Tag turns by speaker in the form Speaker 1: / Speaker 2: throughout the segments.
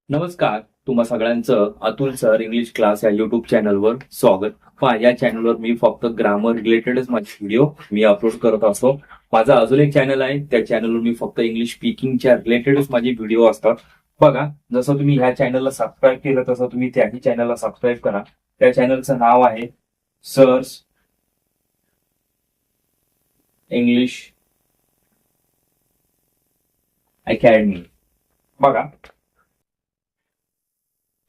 Speaker 1: नमस्कार. तुम्हा सगळ्यांचं अतुल सर इंग्लिश क्लास या युट्यूब चॅनलवर स्वागत. पहा, या चॅनलवर मी फक्त ग्रामर रिलेटेडच माझे व्हिडिओ मी अपलोड करत असतो. माझा अजून एक चॅनल आहे, त्या चॅनलवर मी फक्त इंग्लिश स्पीकिंगच्या रिलेटेडच माझे व्हिडिओ असतात. बघा, जसं तुम्ही ह्या चॅनलला सबस्क्राईब केलं तसं तुम्ही त्याही चॅनलला सबस्क्राईब करा. त्या चॅनलचं नाव आहे सर्स इंग्लिश अकॅडमी. बघा,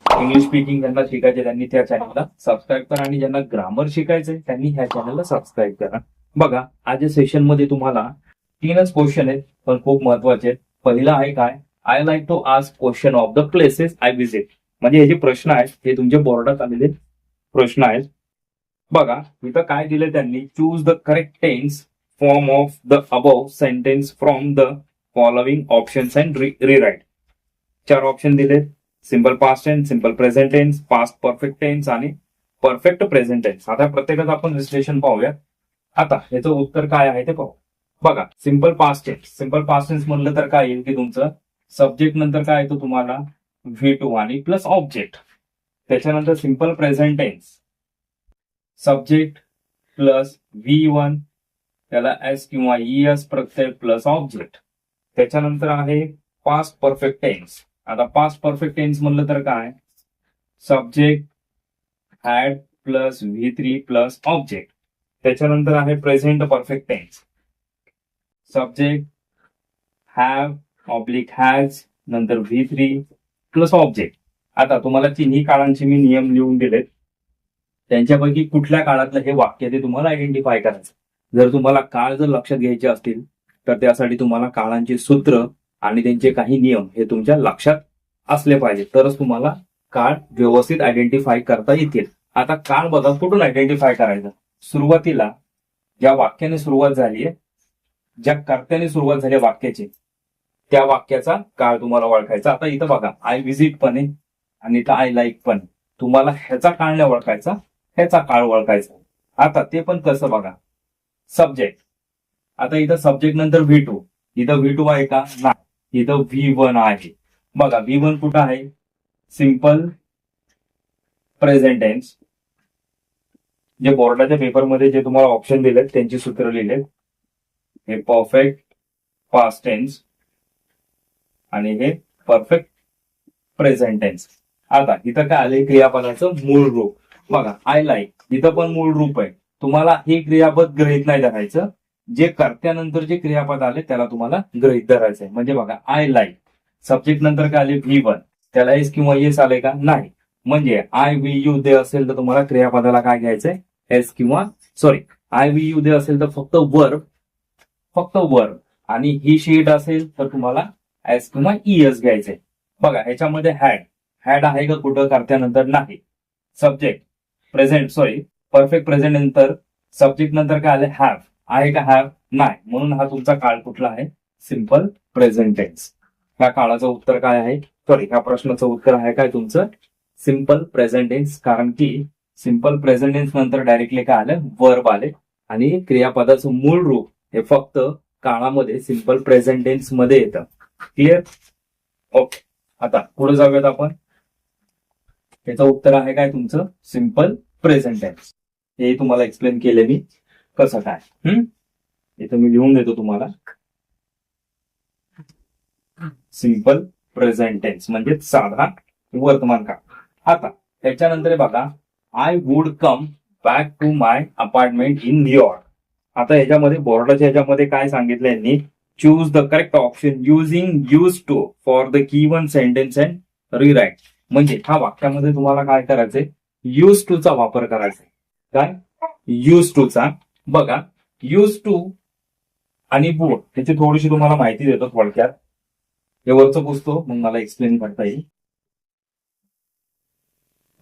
Speaker 1: इंग्लिश स्पीकिंग ज्यांना शिकायचे त्यांनी त्या चॅनलला सबस्क्राईब करा आणि ज्यांना ग्रामर शिकायचंय त्यांनी ह्या चॅनलला सबस्क्राईब करा. बघा, आजच्या सेशन मध्ये तुम्हाला 3च क्वेश्चन आहेत, पण खूप महत्वाचे आहेत. पहिला आहे काय, I like to ask question of the places I visit. म्हणजे हे जे प्रश्न आहेत हे तुमच्या बोर्डात आलेले प्रश्न आहेत. बघा, इथं काय दिले त्यांनी, choose the correct tense form of the above sentence from the following options and rewrite. 4 option दिलेत. Simple past tense, simple present tense, past perfect tense आणि परफेक्ट प्रेझेंट टेन्स. आता प्रत्येकाचं आपण विश्लेषण पाहूया. आता याचं उत्तर काय आहे ते पाहू. बघा, simple past tense. Simple past tense म्हणलं तर काय येईल की तुमचं सब्जेक्ट नंतर काय येतो तुम्हाला V2 आणि प्लस ऑब्जेक्ट. त्याच्यानंतर simple present tense, subject plus V1 त्याला S किंवा ES प्रत्यय प्लस ऑब्जेक्ट. त्याच्यानंतर आहे पास्ट परफेक्ट टेन्स. आता पास्ट परफेक्ट टेन्स म्हणलं तर काय, subject had plus V3 plus object. त्याच्यानंतर आहे present perfect tense, subject have oblique has नंतर V3 प्लस ऑब्जेक्ट. आता तुम्हाला तिन्ही काळांचे मी नियम लिहून दिलेत. त्यांच्यापैकी कुठल्या काळातलं हे वाक्य ते तुम्हाला आयडेंटिफाय करायचं. जर तुम्हाला काळ जर लक्षात घ्यायचे असतील तर त्यासाठी तुम्हाला काळांचे सूत्र आणि त्यांचे काही नियम हे तुमच्या लक्षात असले पाहिजे, तरच तुम्हाला काळ व्यवस्थित आयडेंटिफाय करता येतील. आता काळ बघा, कुठून आयडेंटिफाय करायचं. सुरुवातीला ज्या वाक्याने सुरुवात झाली आहे, ज्या कर्त्याने सुरुवात झाली वाक्याची, त्या वाक्याचा काळ तुम्हाला ओळखायचा. आता इथं बघा, आय व्हिजिट पण आहे आणि इथं आय लाईक पण. तुम्हाला ह्याचा काळ नाही ओळखायचा, ह्याचा काळ ओळखायचा. आता ते पण कसं बघा, सब्जेक्ट. आता इथं सब्जेक्ट नंतर V2, इथं V2 आहे का, नाही, इथं V1 आहे. बघा, V1 कुठं आहे, सिंपल प्रेझेंट टेन्स. जे बोर्डाच्या पेपरमध्ये जे तुम्हाला ऑप्शन दिलेत त्यांची सूत्र लिहिलेत. हे परफेक्ट पास्ट टेन्स आणि हे परफेक्ट प्रेझेंट टेन्स. आता इथं काय आले, क्रियापदाचं मूळ रूप. बघा, आय लाईक, इथं पण मूळ रूप आहे. तुम्हाला हे क्रियापद गृहीत नाही धरायचं, जे कर्त्यानंतर जे क्रियापद आले त्याला तुम्हाला गृहीत धरायचंय. म्हणजे बघा, आय लाईक, सब्जेक्ट नंतर काय आले V1, त्याला एस किंवा येस आले का, नाही. म्हणजे आय वी यू दे असेल तर तुम्हाला क्रियापदाला काय घ्यायचंय, एस किंवा आय वी यू दे असेल तर फक्त वर्ब आणि ही शीट असेल तर तुम्हाला एस किंवा ES घ्यायचंय. बघा, ह्याच्यामध्ये हॅड आहे का कुठं कर्त्यानंतर, नाही. सब्जेक्ट परफेक्ट प्रेझेंट नंतर सब्जेक्ट नंतर काय आले, हॅव आहे का, हॅव नाही. म्हणून हा तुमचा काळ कुठला आहे, सिंपल प्रेझेंट टेन्स. ह्या काळाचं उत्तर काय आहे, ह्या प्रश्नाचं उत्तर आहे काय तुमचं सिंपल प्रेझेंट टेन्स. कारण की सिंपल प्रेझेंट टेन्स नंतर डायरेक्टली काय आलं, वर्ब आले आणि क्रियापदाचं मूळ रूप हे फक्त काळामध्ये सिंपल प्रेझेंट टेन्स मध्ये येतं. Clear, okay. आता पुढे जाऊयात आपण. त्याचं उत्तर आहे काय तुमचं सिंपल प्रेझेंट टेन्स. हे तुम्हाला एक्सप्लेन केले मी कसं काय. इथं मी लिहून देतो तुम्हाला. सिंपल प्रेझेंट टेन्स म्हणजे साधा वर्तमान काळ. आता त्याच्यानंतर बघा, I would come back to my apartment in new york. आता ह्याच्यामध्ये बोर्डाच्या ह्याच्यामध्ये काय सांगितलं यांनी, choose the correct option using use to for the given sentence and rewrite. म्हणजे ह्या वाक्यामध्ये तुम्हाला काय करायचंय, यूज टू चा वापर करायचा. काय, यूज टू चा. बघा, यूज टू आणि वुड त्याची थोडीशी तुम्हाला माहिती देतो थोडक्यात. हे वरचं पुसतो मग मला एक्सप्लेन करता येईल.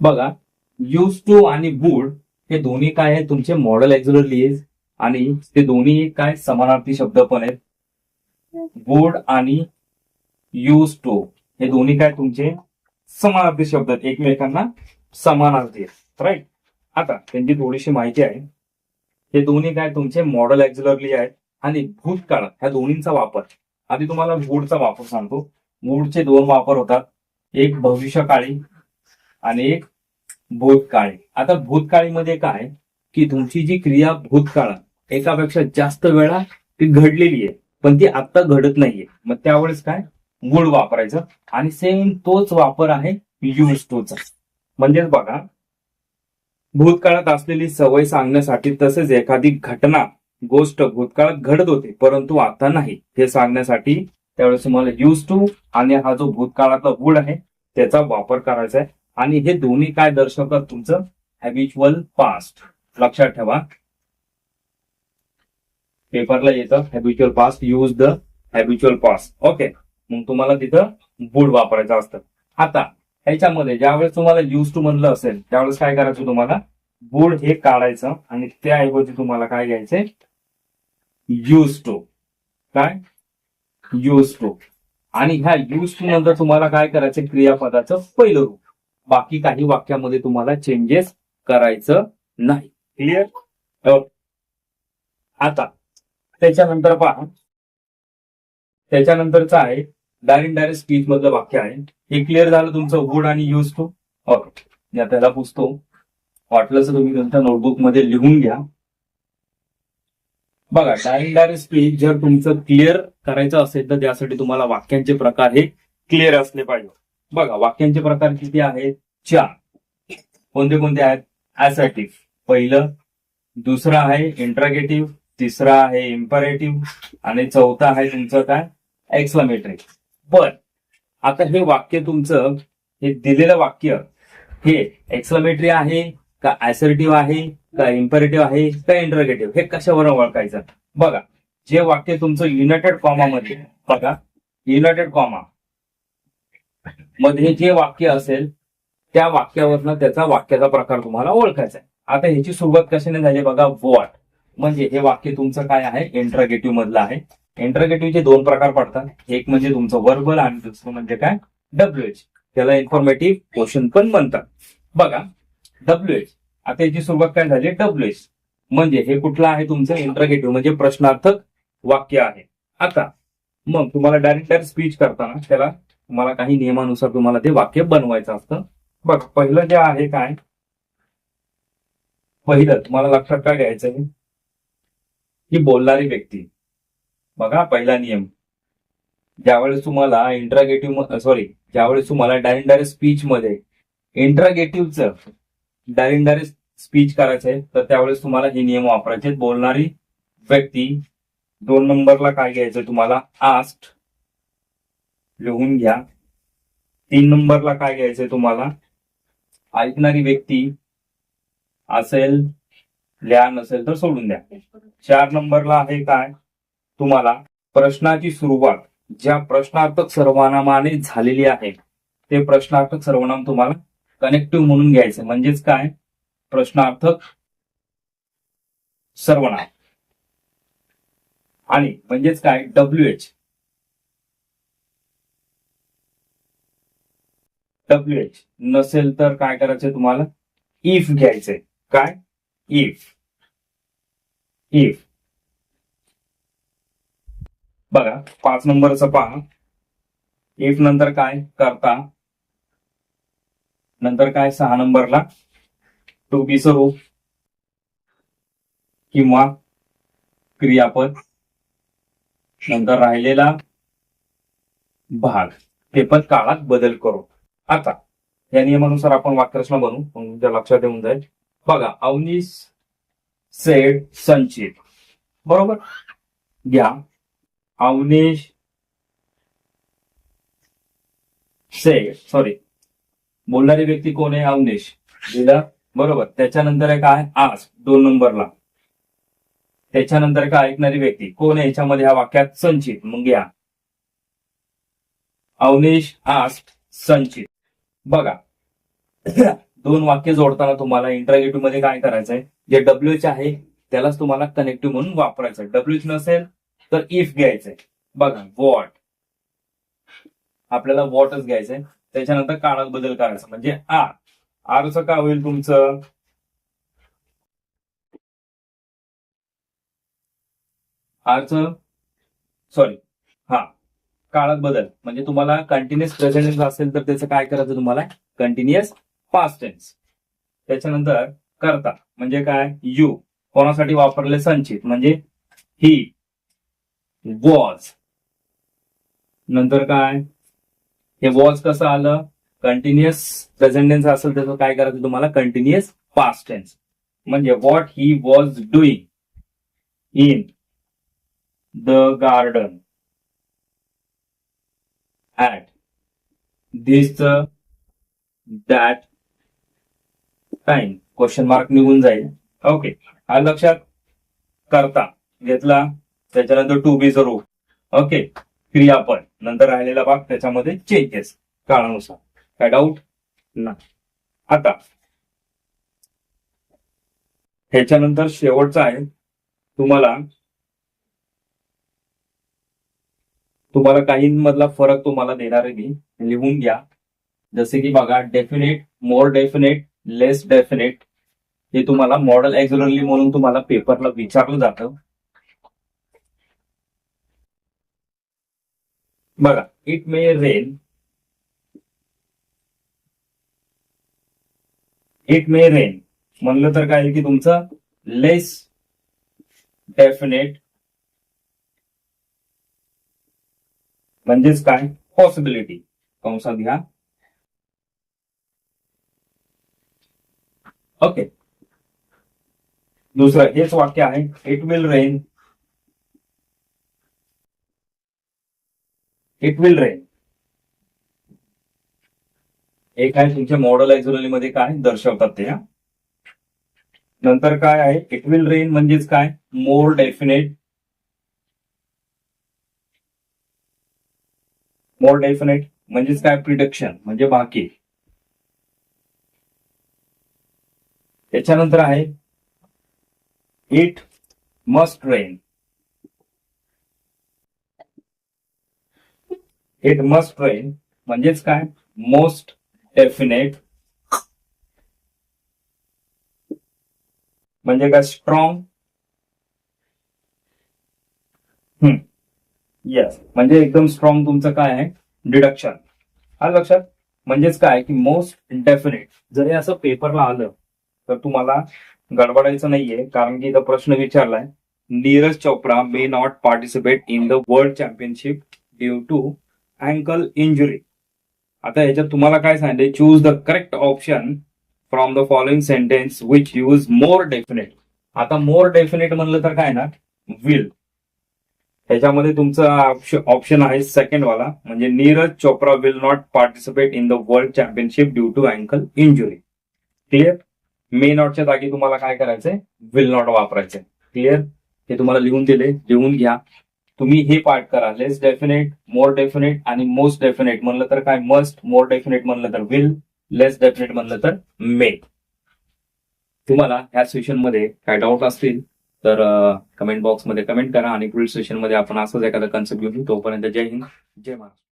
Speaker 1: बघा, यूज टू आणि वुड हे दोन्ही काय आहे तुमचे मॉडेल ऑक्झिलरीज आणि ते दोन्ही काय समानार्थी शब्द पण आहेत. वुड आणि यूज टू हे दोन्ही काय तुमचे समानार्थी शब्द आहेत, एकमेकांना समानार्थी आहेत, राईट. आता त्यांची थोडीशी माहिती आहे. हे दोन्ही काय तुमचे मॉडेल ऑक्झिलरी आहेत आणि भूतकाळ ह्या दोन्हींचा वापर. आधी तुम्हाला वुडचा वापर सांगतो. वुडचे 2 वापर होतात. एक भविष्यकाळी आणि एक भूतकाळी. आता भूतकाळीमध्ये काय की तुमची जी क्रिया भूतकाळात एकापेक्षा जास्त वेळा ती घडलेली आहे पण ती आता घडत नाहीये, मग त्यावेळेस काय वुड वापरायचं. आणि सेम तोच वापर आहे यूज टूचा. म्हणजेच बघा, भूतकाळात असलेली सवय सांगण्यासाठी, तसेच एखादी घटना गोष्ट भूतकाळात घडत होते परंतु आता नाही हे सांगण्यासाठी त्यावेळेस तुम्हाला यूज टू आणि हा जो भूतकाळातला वुड आहे त्याचा वापर करायचा आहे. आणि हे दोन्ही काय दर्शवतात, तुमचं हॅबिच्युअल पास्ट. लक्षात ठेवा, पेपरला येतं habitual past, use the habitual past. Okay, मग तुम्हाला तिथं वुड वापरायचं असतं. आता ह्याच्यामध्ये ज्यावेळेस तुम्हाला यूज टू म्हणलं असेल त्यावेळेस काय करायचं, तुम्हाला वुड हे काढायचं आणि त्याऐवजी तुम्हाला काय घ्यायचंय, यूज टू. काय यूज टू. आणि ह्या यूज टू नंतर तुम्हाला काय करायचं, क्रियापदाचं पहिलं रूप. बाकी काही वाक्यामध्ये तुम्हाला चेंजेस करायचं नाही. क्लिअर. आता त्याच्यानंतर पहा, त्याच्यानंतरचं आहे डायरेक्ट स्पीच मधलं वाक्य आहे. हे क्लिअर झालं तुमचं वुड आणि यूज टू. ओके, मी त्याला पुसतो, वाटलं तर तुम्ही तुमच्या नोटबुक मध्ये लिहून घ्या. बघा, डायरेक्ट स्पीच जर तुमचं क्लिअर करायचं असेल तर त्यासाठी तुम्हाला वाक्यांचे प्रकार हे क्लिअर असले पाहिजे. बघा, वाक्यांचे प्रकार किती आहेत, 4. कोणते कोणते आहेत, ऍसर्टिव्ह पहिलं, दुसरं आहे इंट्रागेटिव्ह, तिसरा आहे इम्परेटिव्ह आणि चौथा आहे तुमचं काय, एक्सक्लेमेटरी. पण आता हे वाक्य तुमचं, हे दिलेलं वाक्य हे एक्सक्लेमेटरी आहे का ऍसर्टिव्ह आहे का इम्परेटिव्ह आहे का इंट्रागेटिव्ह, हे कशावर ओळखायचं. बघा, जे वाक्य तुमचं युनायटेड कॉमा मध्ये, बघा युनायटेड कॉमा मध्ये जे वाक्य असेल त्या वाक्यावरनं त्याचा वाक्याचा प्रकार तुम्हाला ओळखायचा आहे. आता ह्याची सुरुवात कशाने झाली बघा, व्हॉट. म्हणजे हे वाक्य तुमचं काय आहे, इंट्रागेटिव्ह मधलं आहे. इंट्रागेटिव्हचे 2 प्रकार पडतात, एक म्हणजे तुमचं वर्बल आणि दुसरं म्हणजे काय, WH. त्याला इन्फॉर्मेटिव्ह क्वेश्चन पण म्हणतात. बघा, WH. आता याची सुरुवात काय झाली, WH म्हणजे हे कुठलं आहे तुमचं, इंट्रागेटिव्ह म्हणजे प्रश्नार्थक वाक्य आहे. आता मग तुम्हाला डायरेक्ट स्पीच करताना त्याला तुम्हाला काही नियमानुसार तुम्हाला ते वाक्य बनवायचं असतं. बघ, पहिलं जे आहे काय, पहिलं तुम्हाला लक्षात काय घ्यायचं आहे की बोलणारी व्यक्ती. बघा, पहिला नियम, ज्यावेळेस तुम्हाला ज्यावेळेस तुम्हाला डायरेक्ट स्पीच मध्ये इंट्रागेटिव्हचं डायरेक्ट स्पीच करायचं आहे तर त्यावेळेस तुम्हाला हे नियम वापरायचे. बोलणारी व्यक्ती, 2 नंबरला काय घ्यायचं तुम्हाला, आस्क्ड, लिहून घ्या. 3 नंबरला काय घ्यायचंय तुम्हाला, ऐकणारी व्यक्ती असेल लिहा, नसेल तर सोडून द्या. 4 नंबरला आहे काय तुम्हाला, प्रश्नाची सुरुवात ज्या प्रश्नार्थक सर्वनामाने झालेली आहे ते प्रश्नार्थक सर्वनाम तुम्हाला कनेक्टिव्ह म्हणून घ्यायचं. म्हणजेच काय, प्रश्नार्थक सर्वनाम. आणि म्हणजेच काय, WH. नसेल तर काय करायचंय तुम्हाला, इफ घ्यायचंय. काय, इफ. बघा, 5 नंबरचं पहा, इफ नंतर काय, करता. नंतर काय, 6 नंबरला टू बी स्वरूप किंवा क्रियापद. नंतर राहिलेला भाग, ते पण काळात बदल करू. आता या नियमानुसार आपण वाक्यरचना बनवू, तुमच्या लक्षात येऊन जाईल. बघा, अवनीश सेड संचित, बरोबर घ्या. अवनीश सेड, बोलणारी व्यक्ती कोण आहे, अवनीश, दिलं बरोबर. त्याच्यानंतर आहे काय, आज 2 नंबरला. त्याच्यानंतर काय, ऐकणारी व्यक्ती कोण आहे याच्यामध्ये ह्या वाक्यात, संचित. मग घ्या, अवनीश आस्क्ड संचित. बघा, 2 वाक्य जोडताना तुम्हाला इंट्रागेटिव्ह मध्ये काय करायचंय, जे WH आहे त्यालाच तुम्हाला कनेक्टिव्ह म्हणून वापरायचं. WH नसेल तर इफ घ्यायचंय. बघा, व्हॉट, आपल्याला व्हॉटच घ्यायचंय. त्याच्यानंतर काळात बदल करायचा म्हणजे आरचं काय होईल तुमचं, काळात बदल म्हणजे तुम्हाला कंटिन्युअस प्रेझेंट टेन्स असेल तर त्याचं काय करायचं तुम्हाला कंटिन्युअस पास्ट टेन्स. त्याच्यानंतर करता म्हणजे काय यू कोणासाठी वापरले संचित म्हणजे ही वॉज. नंतर काय हे वॉज कसं आलं कंटिन्युअस प्रेझेंट टेन्स असेल त्याचं काय करायचं तुम्हाला कंटिन्युअस पास्ट टेन्स म्हणजे what he was doing in the garden at this that time. Question mark निघून जाईल. ओके आलं लक्षात. करता घेतला त्याच्यानंतर टू बी जरूर. ओके क्रियापद नंतर राहिलेला भाग त्याच्यामध्ये चेंजेस काळानुसार. काय डाऊट नाही. आता ह्याच्यानंतर शेवटचा आहे तुम्हाला काहींमधला फरक तुम्हाला देणार आहे मी लिहून घ्या. जसे की बघा डेफिनेट मोर डेफिनेट लेस डेफिनेट हे तुम्हाला मॉडेल एक्झिलरी म्हणून तुम्हाला पेपरला विचारलं जातं. बघा इट मे रेन म्हणलं तर काय की तुमचं लेस डेफिनेट म्हणजेच काय पॉसिबिलिटी कंसात घ्या. ओके दुसरं हेच वाक्य आहे इट विल रेन. एक आहे तुमच्या मॉडेल एक्झिलरी मध्ये काय दर्शवतात ते. नंतर काय आहे इट विल रेन म्हणजेच काय मोर डेफिनेट म्हणजेच काय प्रिडिक्शन म्हणजे बाकी. त्याच्यानंतर आहे इट मस्ट रेन. म्हणजेच काय मोस्ट डेफिनेट म्हणजे काय स्ट्रॉंग. येस म्हणजे एकदम स्ट्रॉंग तुमचं काय आहे डिडक्शन. आलं लक्षात. म्हणजेच काय की मोस्ट डेफिनेट जरी असं पेपरला आलं तर तुम्हाला गडबडायचं नाहीये कारण की इथं प्रश्न विचारलाय Neeraj Chopra may not participate in the world championship due to ankle injury. आता ह्याच्यात तुम्हाला काय सांगितले choose the correct option from the following sentence which use more definite. आता मोर डेफिनेट म्हणलं तर काय ना विल. ह्याच्यामध्ये तुमचं ऑप्शन आहे सेकंड वाला म्हणजे Neeraj Chopra will not participate in the world championship due to ankle injury. Clear. May नॉटच्या जागी तुम्हाला काय करायचंय विल नॉट वापरायचंय. क्लिअर. हे तुम्हाला लिहून दिले लिहून घ्या. तुम्ही हे पार्ट करा लेस डेफिनेट मोर डेफिनेट आणि मोस्ट डेफिनेट म्हणलं तर काय मस्ट. मोर डेफिनेट म्हणलं तर विल. लेस डेफिनेट म्हणलं तर मे. तुम्हाला ह्या सेशन मध्ये काय डाऊट असतील तर कमेंट बॉक्समध्ये कमेंट करा आणि पुढील सेशन मध्ये आपण असंच एखादा कन्सेप्ट घेऊन तोपर्यंत जय हिंद जय महाराष्ट्र.